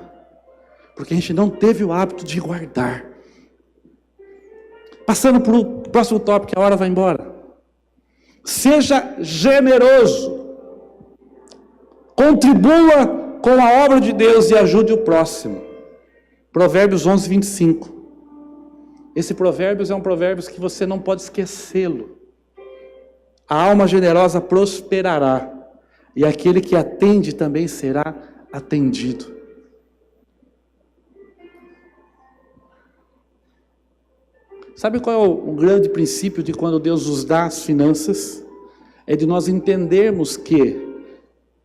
Porque a gente não teve o hábito de guardar. Passando para o próximo tópico, que a hora vai embora. Seja generoso. Contribua com a obra de Deus e ajude o próximo. Provérbios 11, 25. Esse provérbios é um provérbio que você não pode esquecê-lo. A alma generosa prosperará, e aquele que atende também será atendido. Sabe qual é o grande princípio de quando Deus nos dá as finanças? É de nós entendermos que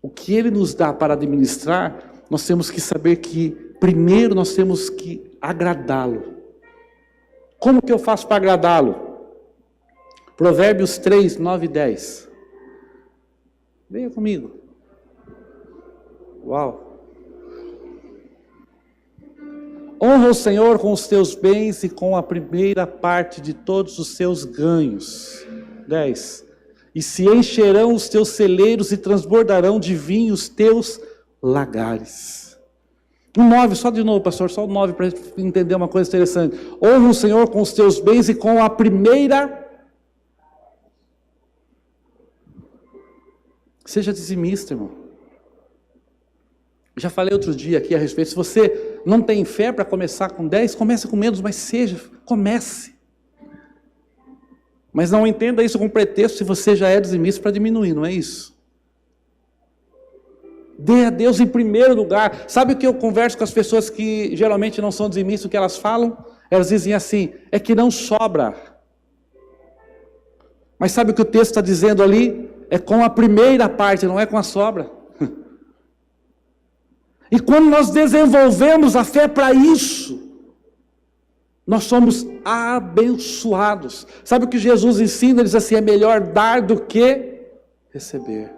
o que Ele nos dá para administrar, nós temos que saber que primeiro nós temos que agradá-lo. Como que eu faço para agradá-lo? Provérbios 3, 9 e 10. Venha comigo. Uau! Honra o Senhor com os teus bens e com a primeira parte de todos os seus ganhos. 10. E se encherão os teus celeiros e transbordarão de vinho os teus lagares. O 9, só de novo, pastor, só o 9 para entender uma coisa interessante. Honra o Senhor com os teus bens e com a primeira. Seja dizimista, irmão. Já falei outro dia aqui a respeito, se você não tem fé para começar com 10, comece com menos, mas comece. Mas não entenda isso com pretexto se você já é dizimista para diminuir, não é isso. Dê a Deus em primeiro lugar. Sabe o que eu converso com as pessoas que geralmente não são dizimistas, o que elas falam? Elas dizem assim, é que não sobra. Mas sabe o que o texto está dizendo ali? É com a primeira parte, não é com a sobra. E quando nós desenvolvemos a fé para isso, nós somos abençoados. Sabe o que Jesus ensina? Ele diz assim, é melhor dar do que receber.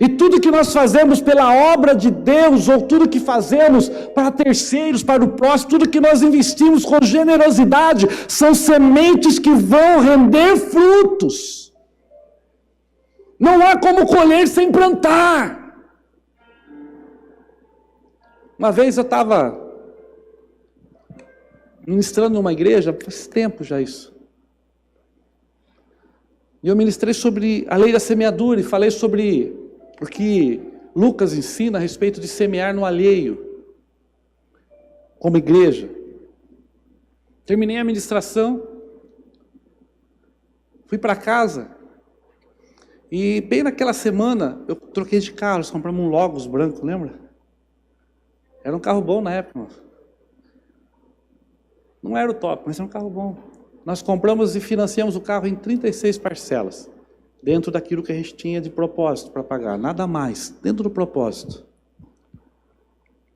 E tudo que nós fazemos pela obra de Deus, ou tudo que fazemos para terceiros, para o próximo, tudo que nós investimos com generosidade, são sementes que vão render frutos. Não há como colher sem plantar. Uma vez eu estava ministrando numa igreja, faz tempo já isso. E eu ministrei sobre a lei da semeadura e falei sobre o que Lucas ensina a respeito de semear no alheio, como igreja. Terminei a ministração, fui para casa, e bem naquela semana eu troquei de carro, nós compramos um Logos branco, lembra? Era um carro bom na época, irmão. Não era o top, mas era um carro bom. Nós compramos e financiamos o carro em 36 parcelas. Dentro daquilo que a gente tinha de propósito para pagar. Nada mais, dentro do propósito.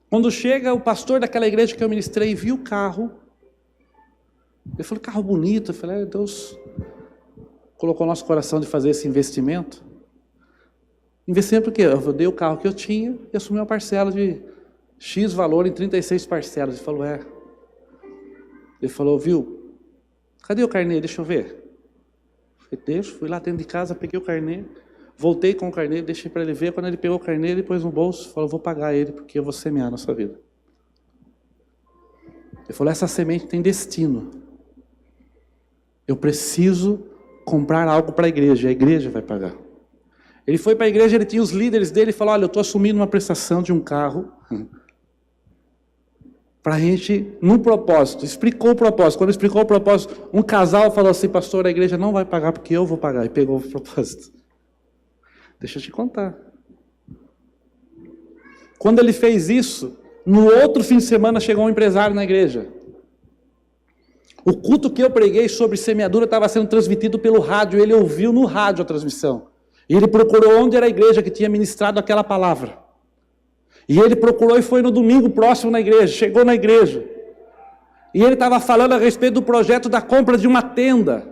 Quando chega o pastor daquela igreja que eu ministrei, viu o carro. Ele falou, carro bonito. Eu falei, Deus colocou no nosso coração de fazer esse investimento. Investimento porque eu dei o carro que eu tinha e assumi uma parcela de X valor em 36 parcelas. Ele falou, Ele falou, viu, cadê o carnê? Deixa eu ver. Eu deixo, fui lá dentro de casa, peguei o carnê, voltei com o carnê, deixei para ele ver. Quando ele pegou o carnê, ele pôs no bolso, falou, vou pagar ele, porque eu vou semear na sua vida. Ele falou, essa semente tem destino. Eu preciso comprar algo para a igreja vai pagar. Ele foi para a igreja, ele tinha os líderes dele e falou, olha, eu estou assumindo uma prestação de um carro para a gente, num propósito. Explicou o propósito. Quando explicou o propósito, um casal falou assim, pastor, a igreja não vai pagar porque eu vou pagar. E pegou o propósito. Deixa eu te contar. Quando ele fez isso, no outro fim de semana chegou um empresário na igreja. O culto que eu preguei sobre semeadura estava sendo transmitido pelo rádio. Ele ouviu no rádio a transmissão. E ele procurou onde era a igreja que tinha ministrado aquela palavra. E ele procurou e foi no domingo próximo na igreja, chegou na igreja. E ele estava falando a respeito do projeto da compra de uma tenda.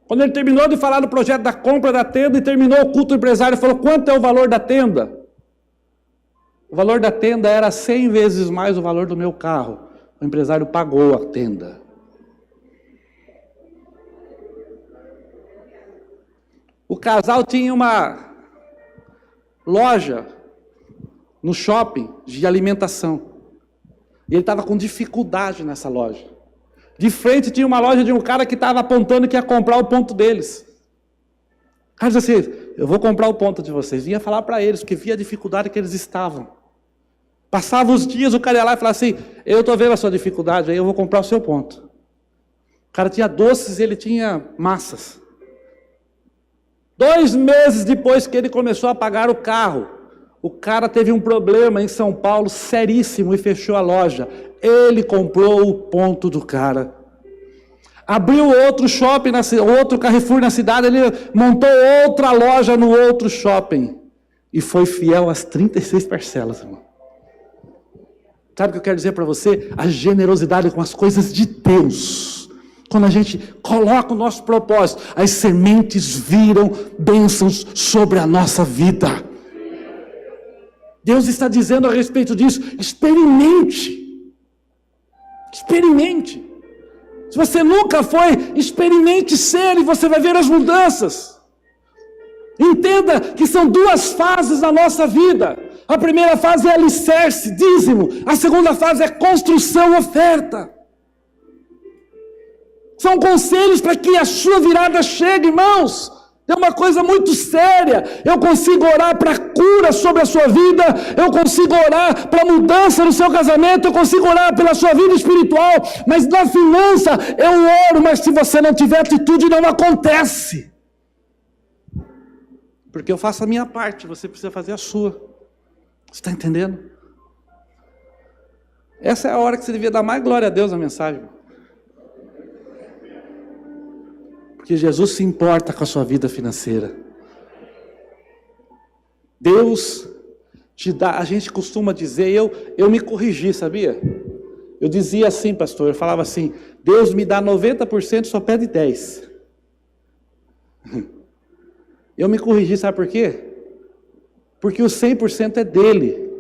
Quando ele terminou de falar do projeto da compra da tenda e terminou o culto, o empresário falou, quanto é o valor da tenda? O valor da tenda era 100 vezes mais o valor do meu carro. O empresário pagou a tenda. O casal tinha uma loja no shopping de alimentação. E ele estava com dificuldade nessa loja. De frente tinha uma loja de um cara que estava apontando que ia comprar o ponto deles. O cara disse assim, eu vou comprar o ponto de vocês. Vinha falar para eles, porque via a dificuldade que eles estavam. Passavam os dias, o cara ia lá e falava assim, eu estou vendo a sua dificuldade, aí eu vou comprar o seu ponto. O cara tinha doces e ele tinha massas. 2 meses depois que ele começou a pagar o carro, o cara teve um problema em São Paulo seríssimo e fechou a loja. Ele comprou o ponto do cara. Abriu outro shopping, outro Carrefour na cidade, ele montou outra loja no outro shopping. E foi fiel às 36 parcelas, irmão. Sabe o que eu quero dizer para você? A generosidade com as coisas de Deus. Quando a gente coloca o nosso propósito, as sementes viram bênçãos sobre a nossa vida. Deus está dizendo a respeito disso, experimente. Experimente. Se você nunca foi, experimente ser e você vai ver as mudanças. Entenda que são 2 fases na nossa vida. A primeira fase é alicerce, dízimo. A segunda fase é construção, oferta. São conselhos para que a sua virada chegue, irmãos. É uma coisa muito séria. Eu consigo orar para cura sobre a sua vida, eu consigo orar para mudança no seu casamento, eu consigo orar pela sua vida espiritual, mas na finança eu oro, mas se você não tiver atitude, não acontece. Porque eu faço a minha parte, você precisa fazer a sua. Você está entendendo? Essa é a hora que você devia dar mais glória a Deus na mensagem. Porque Jesus se importa com a sua vida financeira. Deus te dá, a gente costuma dizer, eu me corrigi, sabia? Eu dizia assim, pastor, eu falava assim, Deus me dá 90%, só pede 10%. Eu me corrigi, sabe por quê? Porque o 100% é dele.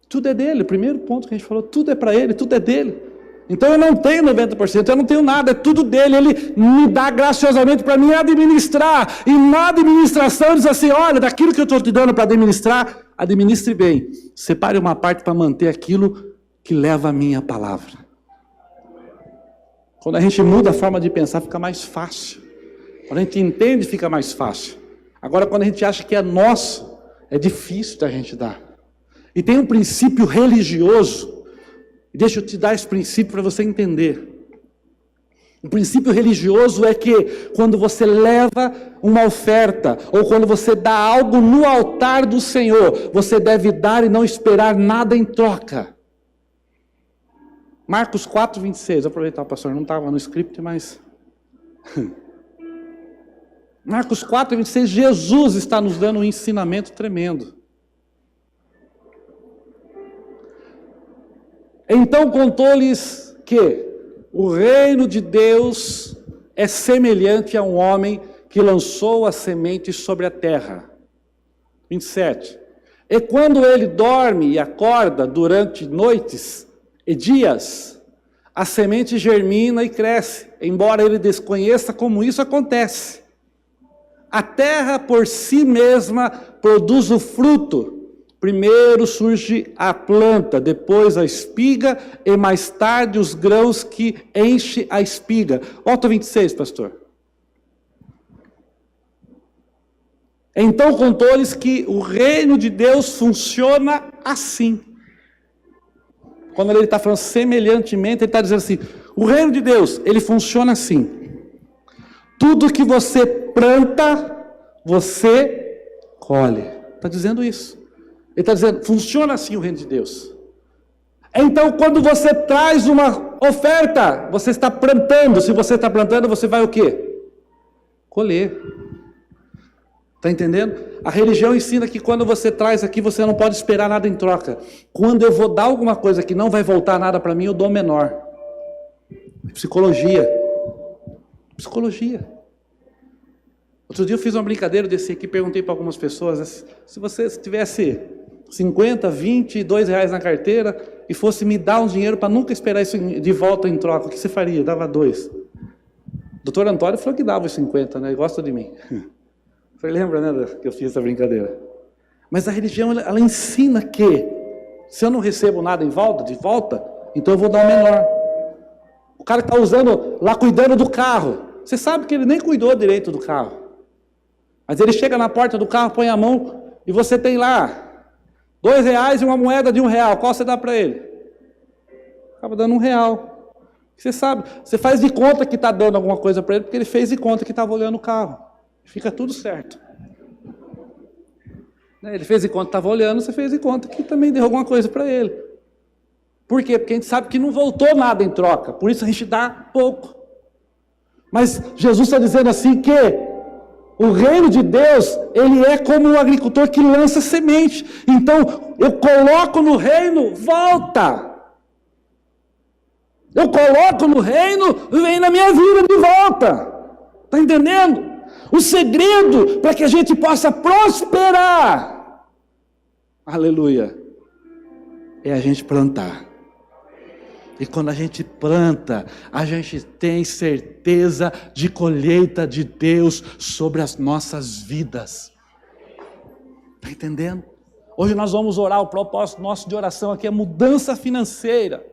Tudo é dele, o primeiro ponto que a gente falou, tudo é para ele, tudo é dele. Então eu não tenho 90%, eu não tenho nada, é tudo dele, ele me dá graciosamente para mim administrar, e na administração ele diz assim, olha, daquilo que eu estou te dando para administrar, administre bem, separe uma parte para manter aquilo que leva a minha palavra. Quando a gente muda a forma de pensar, fica mais fácil, quando a gente entende, fica mais fácil. Agora quando a gente acha que é nosso, é difícil da gente dar. E tem um princípio religioso, deixa eu te dar esse princípio para você entender. O princípio religioso é que quando você leva uma oferta, ou quando você dá algo no altar do Senhor, você deve dar e não esperar nada em troca. Marcos 4, 26, vou aproveitar, pastor, não estava no script, mas... Marcos 4, 26, Jesus está nos dando um ensinamento tremendo. Então contou-lhes que o reino de Deus é semelhante a um homem que lançou a semente sobre a terra. 27. E quando ele dorme e acorda durante noites e dias, a semente germina e cresce, embora ele desconheça como isso acontece. A terra por si mesma produz o fruto. Primeiro surge a planta, depois a espiga e mais tarde os grãos que enche a espiga. Volta 26, pastor. Então contou-lhes que o reino de Deus funciona assim. Quando ele está falando semelhantemente, ele está dizendo assim, o reino de Deus, ele funciona assim. Tudo que você planta, você colhe. Está dizendo isso. Ele está dizendo, funciona assim o reino de Deus. Então, quando você traz uma oferta, você está plantando. Se você está plantando, você vai o quê? Colher. Está entendendo? A religião ensina que quando você traz aqui, você não pode esperar nada em troca. Quando eu vou dar alguma coisa que não vai voltar nada para mim, eu dou menor. Psicologia. Psicologia. Outro dia eu fiz uma brincadeira, eu desci aqui e perguntei para algumas pessoas, se você tivesse 50, 22 reais na carteira e fosse me dar um dinheiro para nunca esperar isso de volta em troca, o que você faria? Dava 2. O doutor Antônio falou que dava os 50, né? Ele gosta de mim. Você lembra, né, que eu fiz essa brincadeira? Mas a religião, ela ensina que se eu não recebo nada de volta, então eu vou dar o menor. O cara que está usando, lá cuidando do carro, você sabe que ele nem cuidou direito do carro. Mas ele chega na porta do carro, põe a mão e você tem lá R$2 e uma moeda de R$1. Qual você dá para ele? Acaba dando R$1. Você sabe, você faz de conta que está dando alguma coisa para ele, porque ele fez de conta que estava olhando o carro. Fica tudo certo. Ele fez de conta que estava olhando, você fez de conta que também deu alguma coisa para ele. Por quê? Porque a gente sabe que não voltou nada em troca, por isso a gente dá pouco. Mas Jesus está dizendo assim que o reino de Deus, ele é como um agricultor que lança semente. Então, eu coloco no reino, volta. Eu coloco no reino, vem na minha vida de volta. Está entendendo? O segredo para que a gente possa prosperar, aleluia, é a gente plantar. E quando a gente planta, a gente tem certeza de colheita de Deus sobre as nossas vidas. Está entendendo? Hoje nós vamos orar, o propósito nosso de oração aqui é mudança financeira.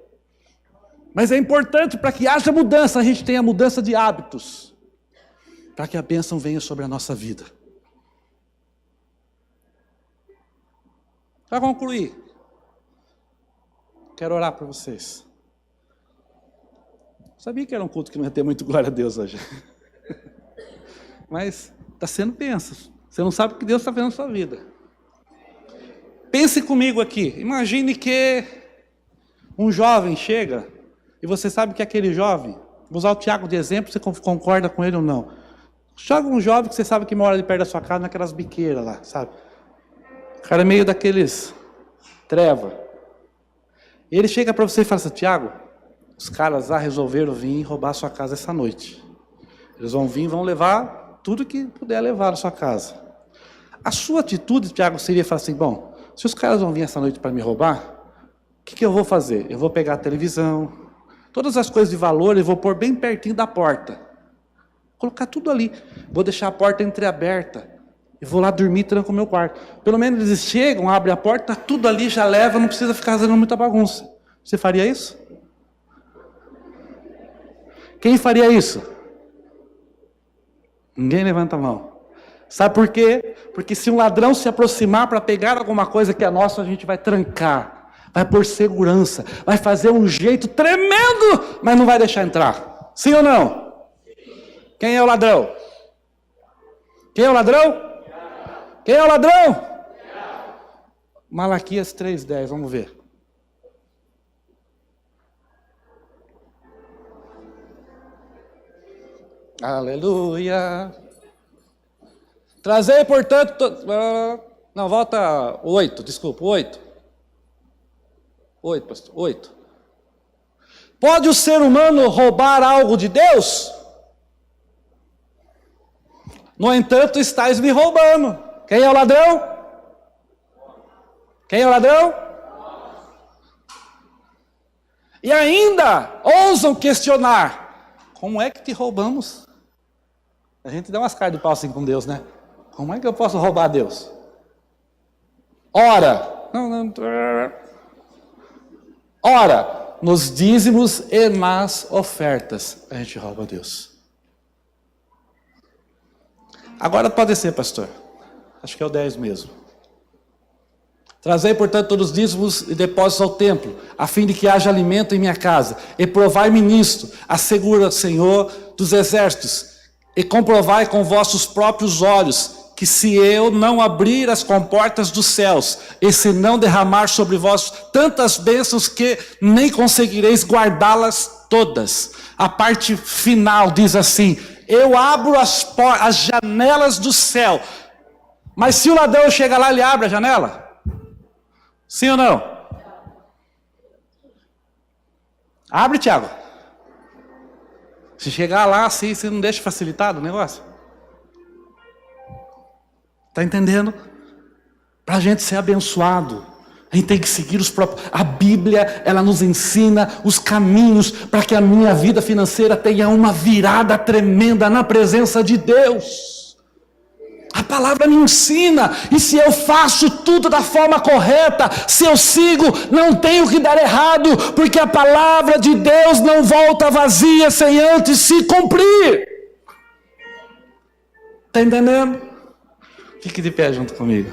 Mas é importante para que haja mudança, a gente tenha mudança de hábitos. para que a bênção venha sobre a nossa vida. Para concluir, quero orar por vocês. Sabia que era um culto que não ia ter muito glória a Deus hoje. Mas está sendo bênção. Você não sabe o que Deus está fazendo na sua vida. Pense comigo aqui. Imagine que um jovem chega e você sabe que aquele jovem, vou usar o Tiago de exemplo, você concorda com ele ou não. Joga um jovem que você sabe que mora ali perto da sua casa, naquelas biqueiras lá, sabe? O cara é meio daqueles treva. Ele chega para você e fala assim: Tiago, os caras lá resolveram vir roubar a sua casa essa noite. Eles vão vir e vão levar tudo que puder levar na sua casa. A sua atitude, Tiago, seria falar assim: bom, se os caras vão vir essa noite para me roubar, o que eu vou fazer? Eu vou pegar a televisão, todas as coisas de valor, eu vou pôr bem pertinho da porta. Colocar tudo ali. Vou deixar a porta entreaberta. E vou lá dormir e tranco o meu quarto. Pelo menos eles chegam, abrem a porta, tá tudo ali, já leva, não precisa ficar fazendo muita bagunça. Você faria isso? Quem faria isso? Ninguém levanta a mão. Sabe por quê? Porque se um ladrão se aproximar para pegar alguma coisa que é nossa, a gente vai trancar, vai pôr segurança, vai fazer um jeito tremendo, mas não vai deixar entrar. Sim ou não? Quem é o ladrão? Quem é o ladrão? Quem é o ladrão? Malaquias 3:10, vamos ver. Aleluia. Trazei, portanto... Não, volta 8, desculpa, 8. 8, pastor, 8. Pode o ser humano roubar algo de Deus? No entanto, estáis me roubando. Quem é o ladrão? Quem é o ladrão? E ainda ousam questionar: como é que te roubamos? A gente dá umas caras de pau assim com Deus, né? Como é que eu posso roubar Deus? Ora, ora, nos dízimos e nas ofertas a gente rouba Deus. Agora pode ser, pastor. Acho que é o 10 mesmo. Trazei, portanto, todos os dízimos e depósitos ao templo, a fim de que haja alimento em minha casa. E provai-me nisto, assegura, Senhor dos exércitos, e comprovai com vossos próprios olhos, que se eu não abrir as comportas dos céus, e se não derramar sobre vós tantas bênçãos que nem conseguireis guardá-las todas. A parte final diz assim: eu abro as janelas do céu. Mas se o ladrão chega lá, ele abre a janela? Sim ou não? Abre, Tiago. Se chegar lá assim, você não deixa facilitado o negócio? Está entendendo? Para a gente ser abençoado, a gente tem que seguir os próprios... A Bíblia, ela nos ensina os caminhos para que a minha vida financeira tenha uma virada tremenda na presença de Deus. A palavra me ensina, e se eu faço tudo da forma correta, se eu sigo, não tenho que dar errado, porque a palavra de Deus não volta vazia sem antes se cumprir. Está entendendo? Fique de pé junto comigo.